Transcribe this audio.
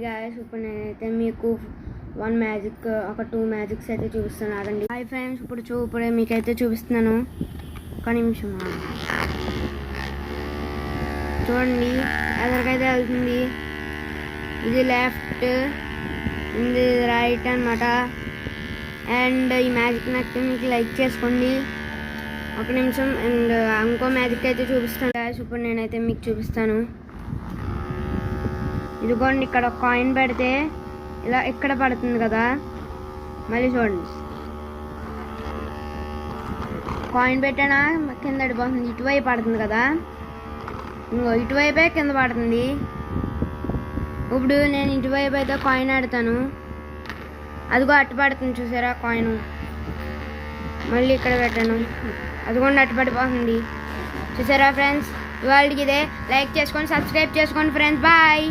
Guys, ఇప్పుడు నేనైతే మీకు ఒక 2 మ్యాజిక్స్ అయితే చూపిస్తాను. ఆగండి. హాయ్ ఫ్రెండ్స్, ఇప్పుడే మీకైతే చూపిస్తున్నాను. ఒక నిమిషం చూడండి, ఎదరికైతే వెళ్తుంది. ఇది లెఫ్ట్, ఇది రైట్ అన్నమాట. అండ్ ఈ మ్యాజిక్ నచ్చితే మీకు లైక్ చేసుకోండి. ఒక నిమిషం. అండ్ ఇంకో మ్యాజిక్ అయితే చూపిస్తాను గాయ్స్. ఇప్పుడు నేనైతే మీకు చూపిస్తాను. ఇదిగోండి, ఇక్కడ ఒక కాయిన్ పెడితే ఇలా ఇక్కడ పడుతుంది కదా. మళ్ళీ చూడండి, కాయిన్ పెట్టానా కింద పడిపోతుంది. ఇటువైపు పడుతుంది కదా, ఇంకో ఇటువైపే కింద పడుతుంది. ఇప్పుడు నేను ఇటువైపు అయితే కాయిన్ ఆడతాను. అదిగో అట్టు పడుతుంది, చూసారా కాయిన్. మళ్ళీ ఇక్కడ పెట్టాను, అదిగోండి అట్టు పడిపోతుంది. చూసారా ఫ్రెండ్స్, ఇవాళకి ఇదే. లైక్ చేసుకోండి, సబ్స్క్రైబ్ చేసుకోండి ఫ్రెండ్స్. బాయ్.